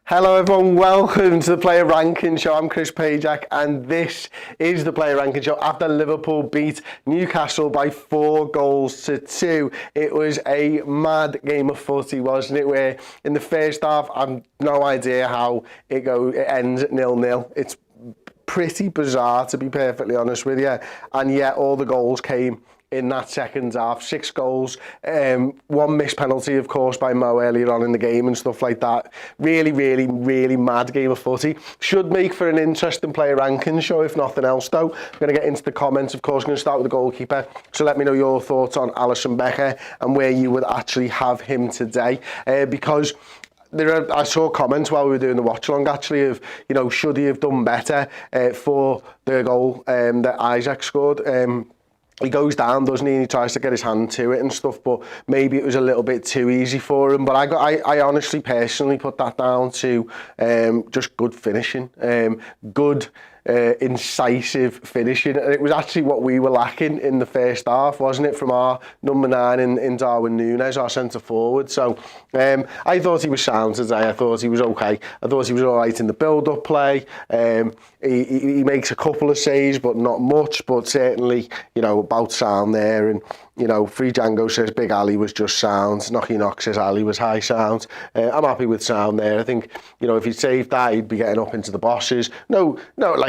Hello everyone, welcome to the Player Ranking Show. I'm Chris Pajak and this is the Player Ranking Show after Liverpool beat Newcastle by 4-2. It was a mad game of footy, wasn't it? Where in the first half, I've no idea how it ends at 0-0. It's pretty bizarre, to be perfectly honest with you. And yet all the goals came in that second half. 6 goals, one missed penalty, of course, by Mo earlier on in the game and stuff like that. Really mad game of footy. Should make for an interesting Player Ranking Show, if nothing else, though. I'm going to get into the comments, of course. I'm going to start with the goalkeeper. So let me know your thoughts on Alisson Becker and where you would actually have him today. Because I saw comments while we were doing the watch along actually of, should he have done better for the goal that Isaac scored. He goes down, doesn't he? And he tries to get his hand to it and stuff, but maybe it was a little bit too easy for him. But I honestly, personally put that down to just good finishing, good incisive finishing. And it was actually what we were lacking in the first half, wasn't it, from our number 9 in Darwin Nunez, our centre forward. So I thought he was sound today. I thought he was okay. I thought he was all right in the build-up play. He makes a couple of saves, but not much. But certainly, about sound there. And Free Django says Big Ali was just sound. Knocky Knock says Ali was high sound. I'm happy with sound there. I think, if he'd saved that, he'd be getting up into the bosses. No,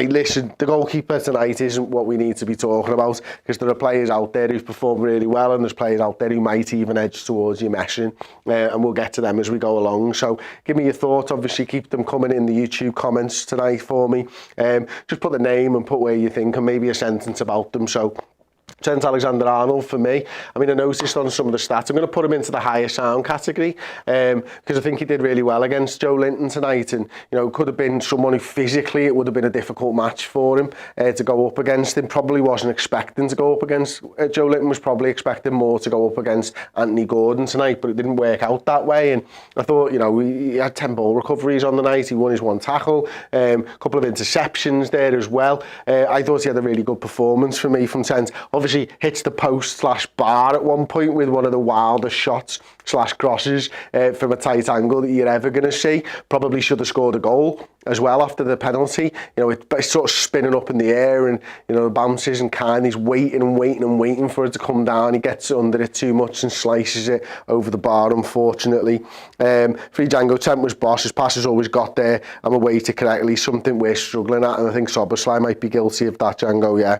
listen, the goalkeeper tonight isn't what we need to be talking about, because there are players out there who've performed really well, and there's players out there who might even edge towards you meshing, and we'll get to them as we go along. So give me your thoughts. Obviously, keep them coming in the YouTube comments tonight for me. Just put the name and put where you think, and maybe a sentence about them. So Trent Alexander-Arnold for me. I noticed on some of the stats, I'm going to put him into the higher sound category because I think he did really well against Joe Linton tonight, and could have been someone who physically it would have been a difficult match for him to go up against him. Probably wasn't expecting to go up against Joe Linton, was probably expecting more to go up against Anthony Gordon tonight, but it didn't work out that way. And I thought, he had 10 ball recoveries on the night. He won his one tackle, a couple of interceptions there as well. I thought he had a really good performance for me from Trent. Obviously hits the post/bar at one point with one of the wildest shots/crosses from a tight angle that you're ever going to see. Probably should have scored a goal as well after the penalty. It's sort of spinning up in the air, and bounces, and he's waiting for it to come down. He gets under it too much and slices it over the bar, unfortunately. Free Django, Trent was boss. His passes always got there and away to correctly, something we're struggling at, and I think Szoboszlai might be guilty of that, Django, yeah.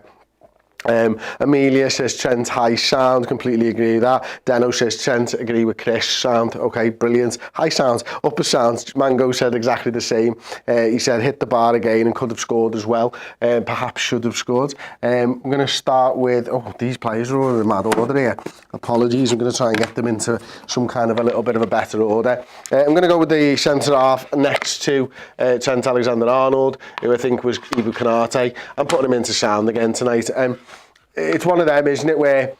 Amelia says Trent high sound, completely agree with that. Deno says Trent, agree with Chris, sound, okay, brilliant. High sounds, upper sounds, Mango said exactly the same. He said hit the bar again and could have scored as well, perhaps should have scored. I'm going to start with, these players are all in a mad order here, apologies. I'm going to try and get them into some kind of a little bit of a better order. I'm going to go with the centre half next to Trent Alexander-Arnold, who I think was Ibu Konate. I'm putting him into sound again tonight. It's one of them, isn't it, where,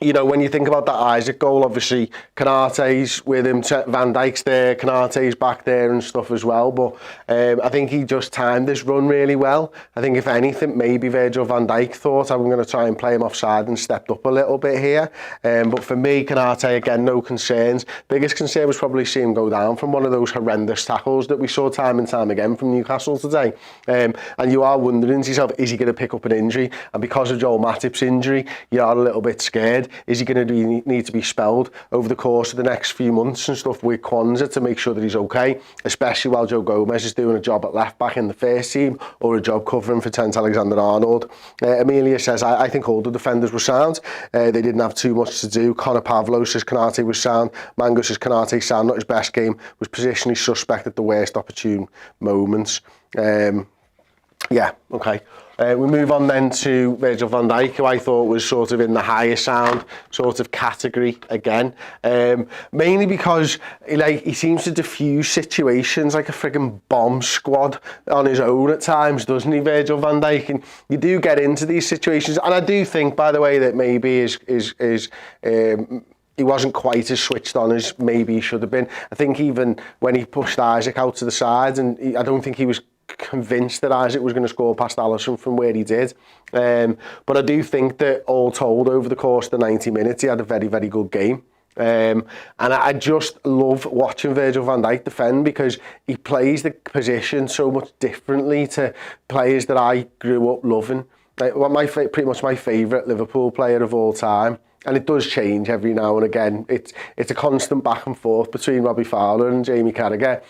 when you think about that Isaac goal, obviously Konate's with him, Van Dijk's there, Konate's back there and stuff as well, but I think he just timed this run really well. I think if anything, maybe Virgil van Dijk thought I'm going to try and play him offside and stepped up a little bit here. But for me, Konate, again, no concerns. Biggest concern was probably see him go down from one of those horrendous tackles that we saw time and time again from Newcastle today. And you are wondering to yourself, is he going to pick up an injury? And because of Joel Matip's injury, you are a little bit scared. Is he going to need to be spelled over the course of the next few months and stuff with Kwanzaa to make sure that he's okay, especially while Joe Gomez is doing a job at left back in the first team or a job covering for Trent Alexander-Arnold. Amelia says, I think all the defenders were sound. They didn't have too much to do. Connor Pavlo says Konate was sound. Mango says Konate sound, not his best game, was positionally suspect at the worst opportune moments. Yeah, okay. We move on then to Virgil van Dijk, who I thought was sort of in the higher sound sort of category again. Mainly because he seems to diffuse situations like a frigging bomb squad on his own at times, doesn't he, Virgil van Dijk? And you do get into these situations, and I do think, by the way, that maybe he wasn't quite as switched on as maybe he should have been. I think even when he pushed Isaac out to the side, and I don't think he was convinced that Isaac was going to score past Alisson from where he did. But I do think that all told over the course of the 90 minutes, he had a very, very good game. And I just love watching Virgil van Dijk defend because he plays the position so much differently to players that I grew up loving. Like, pretty much my favourite Liverpool player of all time. And it does change every now and again. It's a constant back and forth between Robbie Fowler and Jamie Carragher.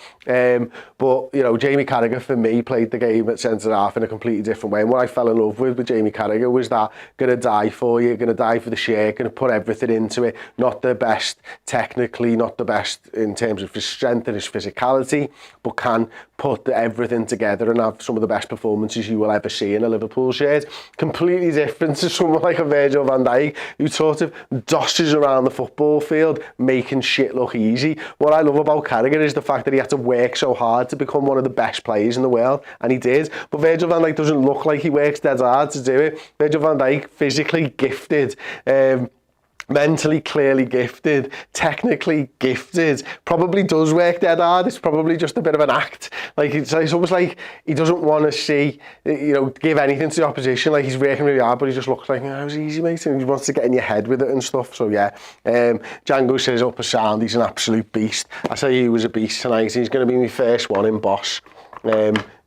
But, you know, Jamie Carragher, for me, played the game at centre-half in a completely different way. And what I fell in love with Jamie Carragher was that going to die for you, going to die for the shirt, going to put everything into it. Not the best technically, not the best in terms of his strength and his physicality, but can put everything together and have some of the best performances you will ever see in a Liverpool shirt. Completely different to someone like a Virgil van Dijk, who sort of dosses around the football field, making shit look easy. What I love about Carragher is the fact that he had to work so hard to become one of the best players in the world, and he did. But Virgil van Dijk doesn't look like he works dead hard to do it. Virgil van Dijk, physically gifted, mentally clearly gifted, technically gifted, probably does work dead hard. It's probably just a bit of an act. Like, it's almost like he doesn't want to see, you know, give anything to the opposition. Like, he's working really hard, but he just looks like, oh, it's easy, mate, and he wants to get in your head with it and stuff. So yeah, Django says up a sound, he's an absolute beast. I say he was a beast tonight. He's going to be my first one in Boss.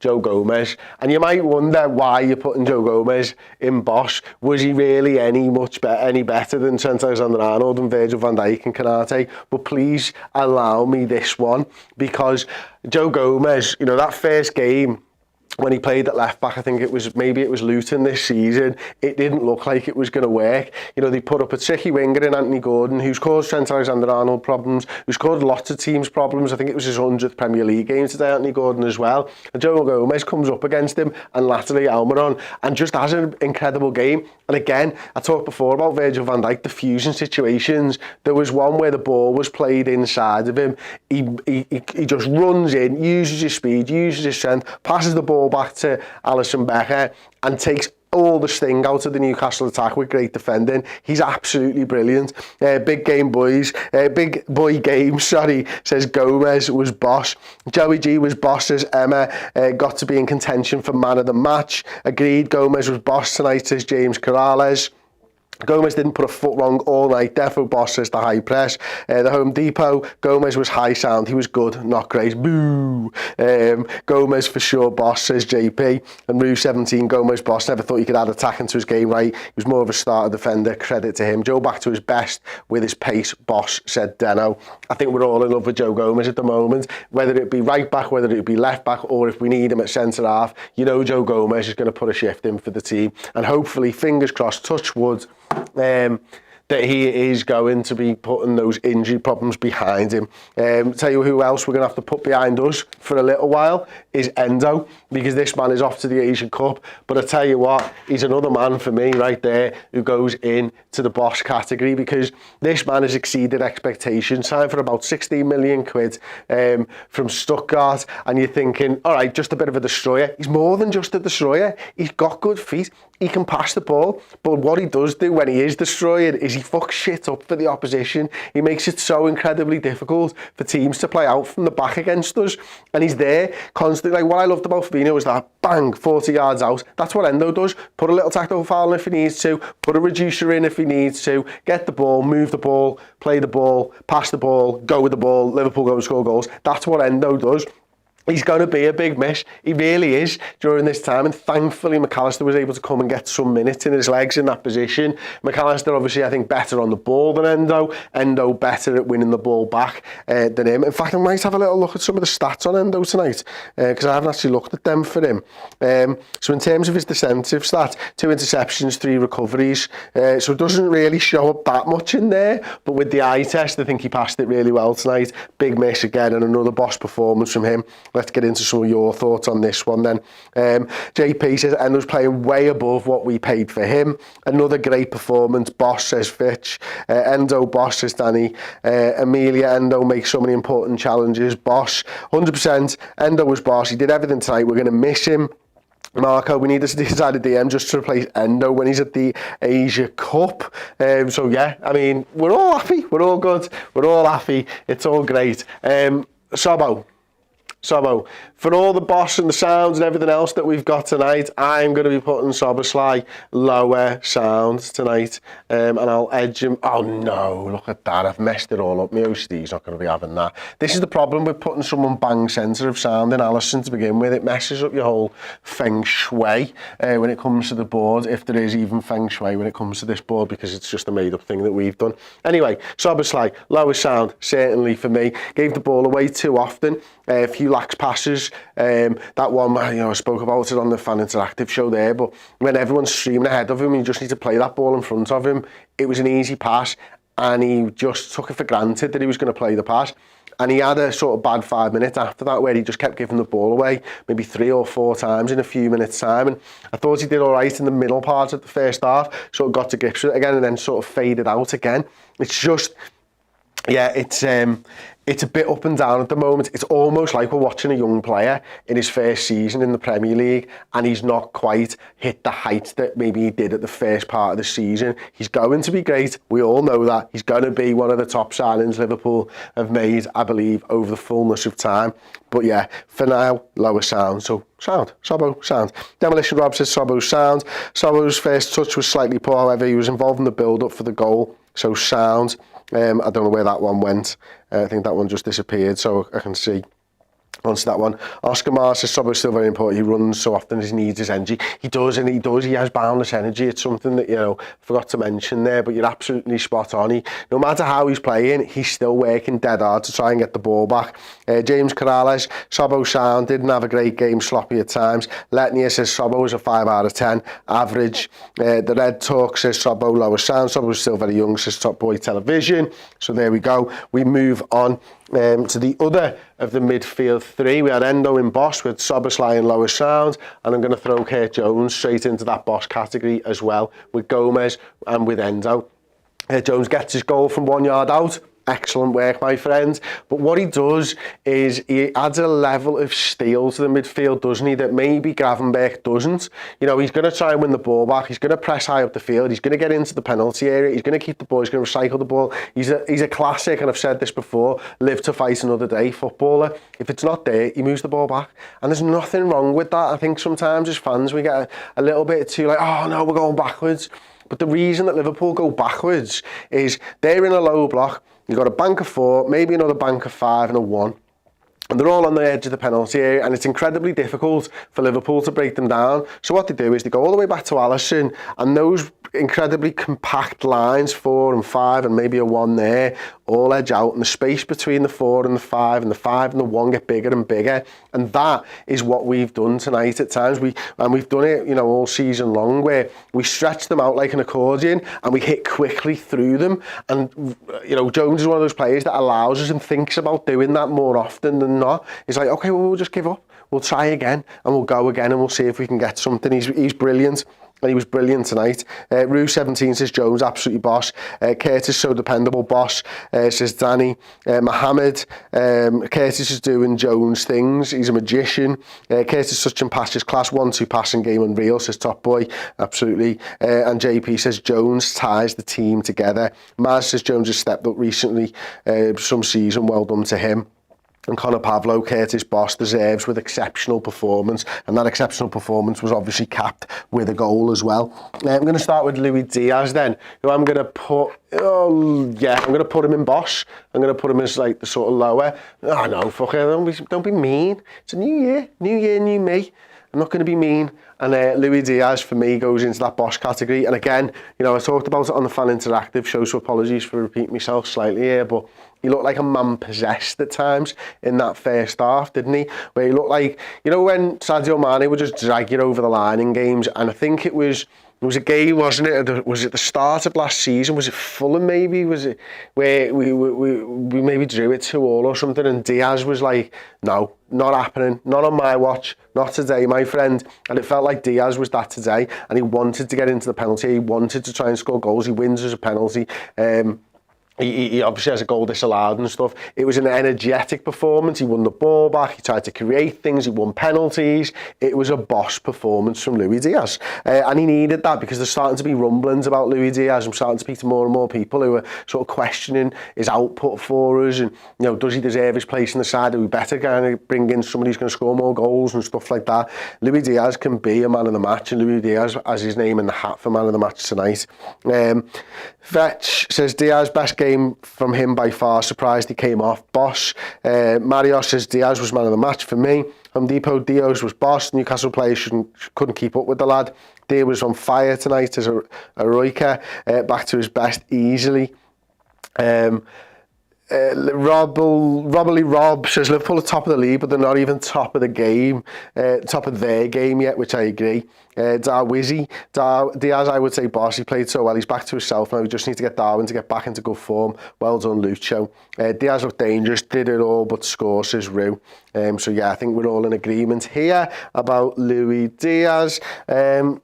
Joe Gomez, and you might wonder why you're putting Joe Gomez in Boss. Was he really any better than Trent Alexander-Arnold and Virgil van Dijk and Kanate? But please allow me this one, because Joe Gomez, you know, that first game when he played at left back, I think it was Luton this season, it didn't look like it was going to work. You know, they put up a tricky winger in Anthony Gordon, who's caused Trent Alexander-Arnold problems, who's caused lots of teams problems. I think it was his 100th Premier League game today, Anthony Gordon as well. And Joe Gomez comes up against him and latterly Almiron, and just has an incredible game. And again, I talked before about Virgil van Dijk diffusing situations. There was one where the ball was played inside of him. He just runs in, uses his speed, uses his strength, passes the ball back to Alisson Becker and takes all the sting out of the Newcastle attack with great defending. He's absolutely brilliant. Big game boys, big boy game, sorry, says Gomez was boss. Joey G was boss, says Emma. Got to be in contention for man of the match. Agreed, Gomez was boss tonight, says James Corrales. Gomez didn't put a foot wrong all night. Defo boss says the high press. The Home Depot, Gomez was high sound. He was good, not great. Boo! Gomez for sure boss, says JP. And Rue 17, Gomez boss. Never thought he could add attack into his game right. He was more of a starter defender. Credit to him. Joe back to his best with his pace, boss, said Deno. I think we're all in love with Joe Gomez at the moment. Whether it be right back, whether it be left back, or if we need him at centre half, you know Joe Gomez is going to put a shift in for the team. And hopefully, fingers crossed, touch wood, that he is going to be putting those injury problems behind him. Tell you who else we're going to have to put behind us for a little while is Endo, because this man is off to the Asian Cup. But I tell you what, he's another man for me right there who goes in to the boss category, because this man has exceeded expectations. Signed for about 16 million quid from Stuttgart, and you're thinking, all right, just a bit of a destroyer. He's more than just a destroyer. He's got good feet. He can pass the ball, but what he does do when he is destroyed is he fucks shit up for the opposition. He makes it so incredibly difficult for teams to play out from the back against us, and he's there constantly. Like, what I loved about Fabinho was that bang, 40 yards out. That's what Endo does. Put a little tactical foul in if he needs to, put a reducer in if he needs to, get the ball, move the ball, play the ball, pass the ball, go with the ball, Liverpool go and score goals. That's what Endo does. He's going to be a big miss. He really is during this time. And thankfully, McAllister was able to come and get some minutes in his legs in that position. McAllister, obviously, I think, better on the ball than Endo. Endo better at winning the ball back than him. In fact, I might have a little look at some of the stats on Endo tonight, because I haven't actually looked at them for him. So in terms of his defensive stats, 2 interceptions, 3 recoveries. So it doesn't really show up that much in there. But with the eye test, I think he passed it really well tonight. Big miss again, and another boss performance from him. Let's get into some of your thoughts on this one then. JP says Endo's playing way above what we paid for him. Another great performance, boss, says Fitch. Endo, boss, says Danny. Amelia, Endo makes so many important challenges, boss. 100%, Endo was boss. He did everything tonight. We're going to miss him. Marco, we need to decide a DM just to replace Endo when he's at the Asia Cup. So yeah, I mean, we're all happy. We're all good. We're all happy. It's all great. Sobo, Szobo, for all the boss and the sounds and everything else that we've got tonight, I'm going to be putting Szoboszlai lower sounds tonight, and I'll edge him. Oh no, look at that, I've messed it all up. My OCD's not going to be having that. This is the problem with putting someone bang centre of sound in Alisson to begin with. It messes up your whole feng shui when it comes to the board, if there is even feng shui when it comes to this board, because it's just a made up thing that we've done. Anyway, Szoboszlai, lower sound, certainly for me. Gave the ball away too often. A few lax passes. That one, I spoke about it on the Fan Interactive show there, but when everyone's streaming ahead of him, you just need to play that ball in front of him. It was an easy pass, and he just took it for granted that he was going to play the pass. And he had a sort of bad 5 minutes after that where he just kept giving the ball away, maybe 3 or 4 times in a few minutes' time. And I thought he did all right in the middle part of the first half, sort of got to grips with it again and then sort of faded out again. It's just, yeah, it's a bit up and down at the moment. It's almost like we're watching a young player in his first season in the Premier League and he's not quite hit the heights that maybe he did at the first part of the season. He's going to be great. We all know that. He's going to be one of the top signings Liverpool have made, I believe, over the fullness of time. But yeah, for now, lower sound. So sound, Szobo, sound. Demolition Rob says Szobo, sound. Szobo's first touch was slightly poor, however, he was involved in the build-up for the goal. So sound. I don't know where that one went. I think that one just disappeared, so I can see onto that one. Oscar Mars says Szobo's still very important. He runs so often as he needs his energy. He does. He has boundless energy. It's something that, forgot to mention there, but you're absolutely spot on. No matter how he's playing, he's still working dead hard to try and get the ball back. James Corrales, Szobo sound, didn't have a great game, sloppy at times. Letnia says Szobo was a 5 out of 10, average. The Red Talk says Szobo lower sound. Szobo's still very young, says Top Boy Television. So there we go. We move on to the other of the midfield three. We had Endo in boss with Szoboszlai in lower sound, and I'm going to throw Kurt Jones straight into that boss category as well, with Gomez and with Endo. Jones gets his goal from 1 yard out. Excellent work, my friend. But what he does is he adds a level of steel to the midfield, doesn't he, that maybe Gravenberch doesn't. He's going to try and win the ball back. He's going to press high up the field. He's going to get into the penalty area. He's going to keep the ball. He's going to recycle the ball. He's a classic, and I've said this before, live to fight another day footballer. If it's not there, he moves the ball back. And there's nothing wrong with that. I think sometimes as fans, we get a little bit too like, oh no, we're going backwards. But the reason that Liverpool go backwards is they're in a low block. You've got a bank of 4, maybe another bank of 5 and a 1. And they're all on the edge of the penalty area, and it's incredibly difficult for Liverpool to break them down. So what they do is they go all the way back to Alisson, and those incredibly compact lines, 4 and 5 and maybe a 1 there, all edge out, and the space between the 4 and the 5 and the 5 and the 1 get bigger and bigger. And that is what we've done tonight at times. We've done it, all season long, where we stretch them out like an accordion and we hit quickly through them. And Jones is one of those players that allows us and thinks about doing that more often than not. He's like, okay, well, we'll just give up. We'll try again and we'll go again and we'll see if we can get something. He's brilliant. And he was brilliant tonight. Rue17 says Jones, absolutely boss. Curtis, so dependable, boss, says Danny. Mohammed, Curtis is doing Jones things. He's a magician. Curtis touching passes, class 1-2 passing game, unreal, says Top Boy, absolutely. And JP says Jones ties the team together. Maz says Jones has stepped up recently, some season, well done to him. And Connor Pavlo, Curtis boss, deserves with exceptional performance, and that exceptional performance was obviously capped with a goal as well. I'm going to start with Luis Diaz then, who I'm going to put, I'm going to put him in boss. I'm going to put him as like the sort of lower. Oh no, fuck it, don't be mean. It's a new year, new me. I'm not going to be mean. And Luis Diaz, for me, goes into that boss category. And again, I talked about it on the Fan Interactive show, so apologies for repeating myself slightly here, but he looked like a man possessed at times in that first half, didn't he? Where he looked like, when Sadio Mane would just drag you over the line in games, and I think it was a game, wasn't it? Was it the start of last season? Was it Fulham maybe? Was it where we maybe drew it 2-2 or something, and Diaz was like, no, not happening, not on my watch, not today, my friend. And it felt like Diaz was that today, and he wanted to get into the penalty, he wanted to try and score goals, he wins as a penalty. He obviously has a goal disallowed and stuff. It was an energetic performance. He won the ball back. He tried to create things. He won penalties. It was a boss performance from Luis Diaz. And he needed that because there's starting to be rumblings about Luis Diaz. I'm starting to speak to more and more people who are sort of questioning his output for us. And, you know, does he deserve his place in the side? Are we better kind of bring in somebody who's going to score more goals and stuff like that? Luis Diaz can be a man of the match. And Luis Diaz has his name in the hat for man of the match tonight. Vetch says Diaz, best game from him by far. Surprised he came off. Boss. Mario says Diaz was man of the match for me. Home Depot, Diaz was boss. Newcastle players couldn't keep up with the lad. Diaz was on fire tonight as a Royker. Back to his best easily. Robbly Rob says Liverpool are top of the league, but they're not even top of the game, top of their game yet, which I agree. Diaz, I would say boss. He played so well. He's back to himself now. We just need to get Darwin to get back into good form. Well done, Lucho. Diaz looked dangerous, did it all but score, says Rue. So yeah, I think we're all in agreement here about Luis Diaz. I'm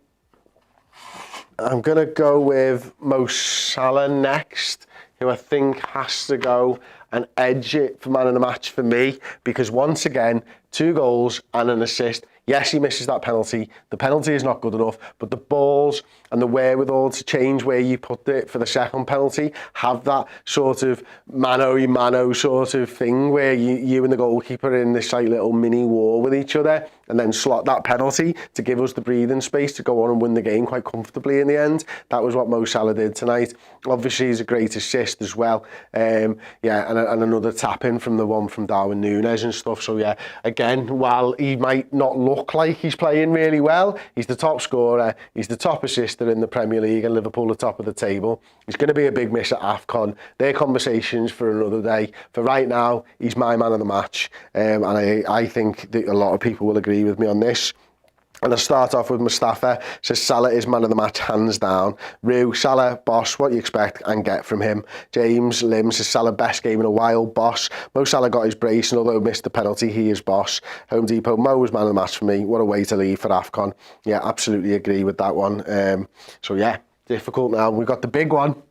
going to go with Mo Salah next, who I think has to go and edge it for man of the match for me, because once again, 2 goals and an assist. Yes, he misses that penalty. The penalty is not good enough, but the balls and the wherewithal to change where you put it for the second penalty, have that sort of mano-a-mano sort of thing where you and the goalkeeper are in this like little mini war with each other, and then slot that penalty to give us the breathing space to go on and win the game quite comfortably in the end. That was what Mo Salah did tonight. Obviously, he's a great assist as well. And another tap-in from the one from Darwin Nunez and stuff. So yeah, again, while he might not look like he's playing really well, he's the top scorer, he's the top assister in the Premier League, and Liverpool are top of the table. He's going to be a big miss at AFCON. They're conversations for another day. For right now, he's my man of the match. And I think that a lot of people will agree with me on this. And I'll start off with Mustafa. Says Salah is man of the match, hands down. Rue, Salah, boss, what you expect and get from him. James Lim says Salah, best game in a while, boss. Mo Salah got his brace, and although missed the penalty, he is boss. Home Depot, Mo was man of the match for me. What a way to leave for AFCON. Yeah, absolutely agree with that one. So yeah, difficult now. We've got the big one,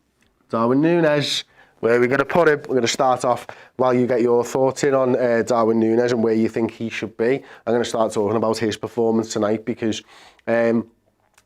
Darwin Nunez. Where are we going to put him? We're going to start off while you get your thoughts in on Darwin Nunez and where you think he should be. I'm going to start talking about his performance tonight because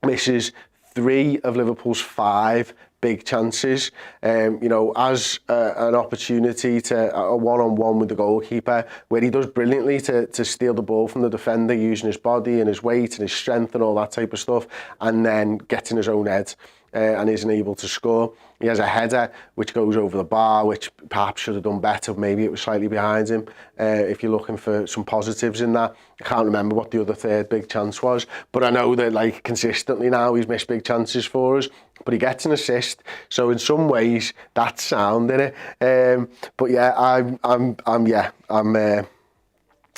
misses 3 of Liverpool's 5 big chances. You know, as an opportunity to a one-on-one with the goalkeeper, where he does brilliantly to steal the ball from the defender using his body and his weight and his strength and all that type of stuff, and then gets in his own head. And isn't able to score. He has a header which goes over the bar, which perhaps should have done better. Maybe it was slightly behind him. If you're looking for some positives in that, I can't remember what the other third big chance was, but I know that like consistently now he's missed big chances for us. But he gets an assist, so in some ways that's sound, innit? But yeah,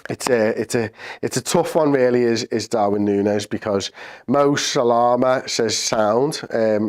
It's a tough one really, is Darwin Nunez, because Mo Salah says sound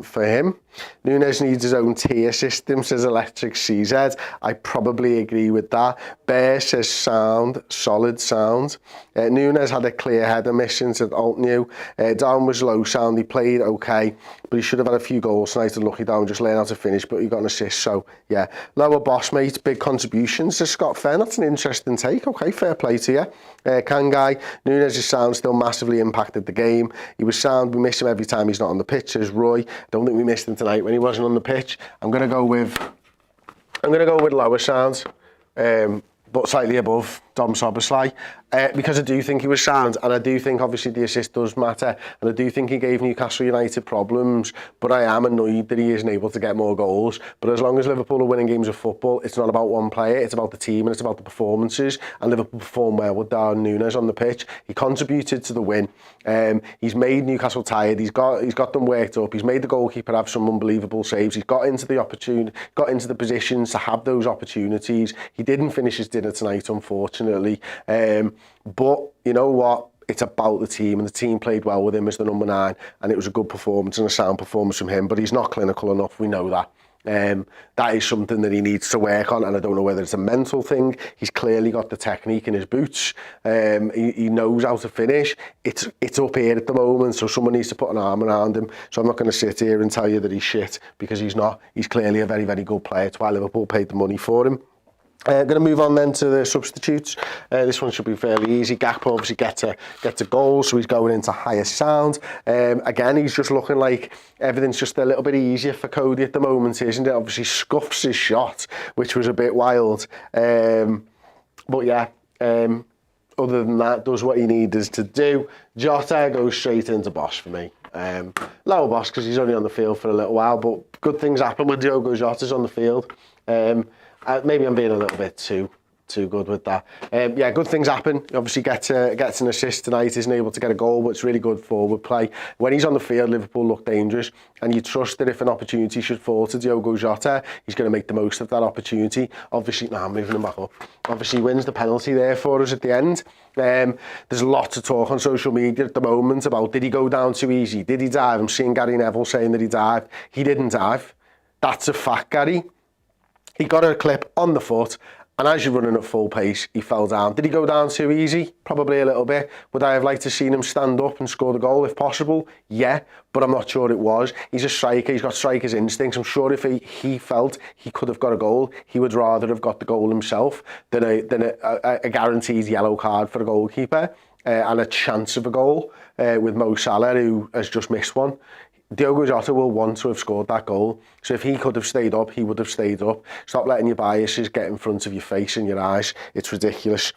for him. Nunez needs his own tier system, says Electric CZ. I probably agree with that. Bear says sound, solid sound. Nunez had a clear header missing, said Altnew. Darwin was low sound, he played okay, but he should have had a few goals tonight, and lucky Darwin just learned how to finish, but he got an assist, so yeah. Lower boss mate, big contributions, says Scott Fenn. That's an interesting take. Okay, fair play to you. Kangai, Nunez's sound still massively impacted the game. He was sound, we miss him every time he's not on the pitch, says Roy. Don't think we missed him tonight when he wasn't on the pitch. I'm going to go with lower sound, but slightly above Dom Szoboszlai, because I do think he was sound, and I do think obviously the assist does matter, and I do think he gave Newcastle United problems, but I am annoyed that he isn't able to get more goals. But as long as Liverpool are winning games of football, it's not about one player, it's about the team and it's about the performances, and Liverpool performed well with Darwin Nunez on the pitch. He contributed to the win. He's made Newcastle tired, he's got them worked up, he's made the goalkeeper have some unbelievable saves, he's got into the positions to have those opportunities. He didn't finish his dinner tonight, unfortunately. But you know what? It's about the team, and the team played well with him as the number 9, and it was a good performance and a sound performance from him, but he's not clinical enough, we know that. That is something that he needs to work on, and I don't know whether it's a mental thing. He's clearly got the technique in his boots. He knows how to finish. It's up here at the moment, so someone needs to put an arm around him. So I'm not going to sit here and tell you that he's shit, because he's not. He's clearly a very, very good player. It's why Liverpool paid the money for him. Going to move on then to the substitutes. This one should be fairly easy. Gakpo obviously gets a goal, so he's going into higher sound. Again, he's just looking like everything's just a little bit easier for Cody at the moment, isn't it? Obviously scuffs his shot, which was a bit wild. But yeah, other than that, does what he needs to do. Jota goes straight into boss for me. Lower boss because he's only on the field for a little while, but good things happen when Diogo Jota's on the field. Maybe I'm being a little bit too good with that. Yeah, good things happen. Obviously gets an assist tonight, isn't able to get a goal, but it's really good forward play. When he's on the field, Liverpool look dangerous, and you trust that if an opportunity should fall to Diogo Jota, he's going to make the most of that opportunity. Obviously, I'm moving him back up. Obviously, he wins the penalty there for us at the end. There's lots of talk on social media at the moment about, did he go down too easy? Did he dive? I'm seeing Gary Neville saying that he dived. He didn't dive. That's a fact, Gary. He got a clip on the foot, and as you're running at full pace, he fell down. Did he go down too easy? Probably a little bit. Would I have liked to seen him stand up and score the goal if possible? Yeah, but I'm not sure it was. He's a striker. He's got striker's instincts. I'm sure if he felt he could have got a goal, he would rather have got the goal himself than a guaranteed yellow card for a goalkeeper and a chance of a goal with Mo Salah, who has just missed one. Diogo Jota will want to have scored that goal. So if he could have stayed up, he would have stayed up. Stop letting your biases get in front of your face and your eyes. It's ridiculous.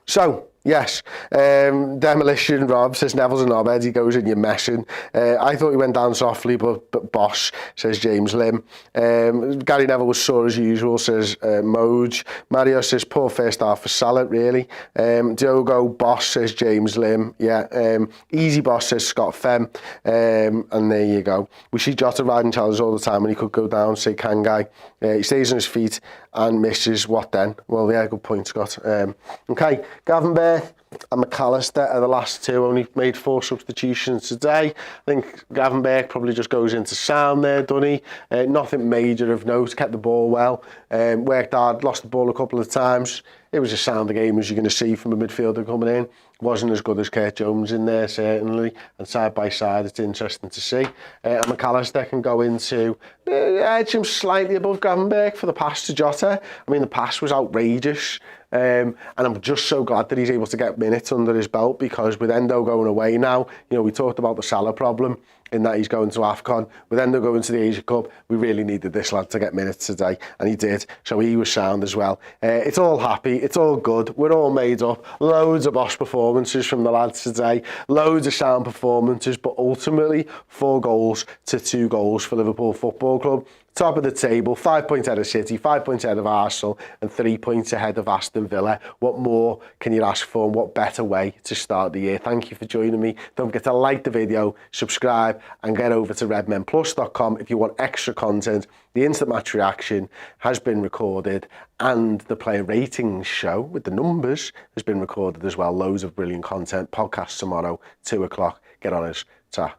So, yes, Demolition Rob says Neville's a knobhead, he goes in, you're messing. I thought he went down softly, but boss, says James Lim. Gary Neville was sore as usual, says Moj. Mario says poor first half for Salah, really. Diogo boss, says James Lim. Yeah, easy boss, says Scott Fem. And there you go. We see Jota riding challenges all the time when he could go down, say Kangai. He stays on his feet and misses. What then? Well, yeah, good point, Scott. Okay, Gravenberch and McAllister are the last two. Only made 4 substitutions today. I think Gravenberch probably just goes into sound there, doesn't he? Nothing major of note. Kept the ball well. Worked hard. Lost the ball a couple of times. It was a sounder game, as you're going to see from a midfielder coming in. Wasn't as good as Kurt Jones in there, certainly. And side by side, it's interesting to see. And McAllister can go into edge him slightly above Gravenberch for the pass to Jota. I mean, the pass was outrageous. And I'm just so glad that he's able to get minutes under his belt, because with Endo going away now, you know, we talked about the Salah problem in that he's going to AFCON. With Endo going to the Asia Cup, we really needed this lad to get minutes today, and he did. So he was sound as well. It's all happy, it's all good, we're all made up. Loads of boss performances from the lads today, loads of sound performances, but ultimately 4 goals to 2 goals for Liverpool Football Club. Top of the table, 5 points ahead of City, 5 points ahead of Arsenal, and 3 points ahead of Aston Villa. What more can you ask for, and what better way to start the year? Thank you for joining me. Don't forget to like the video, subscribe, and get over to redmenplus.com if you want extra content. The instant match reaction has been recorded, and the player ratings show with the numbers has been recorded as well. Loads of brilliant content. Podcast tomorrow, 2 o'clock. Get on us. Ta.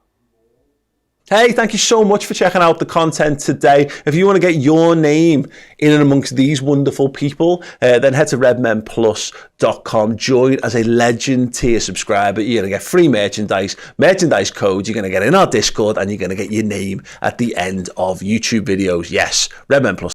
Hey, thank you so much for checking out the content today. If you want to get your name in and amongst these wonderful people, then head to redmenplus.com. Join as a Legend tier subscriber. You're going to get free merchandise codes. You're going to get in our Discord, and you're going to get your name at the end of YouTube videos. Yes, Redmen Plus.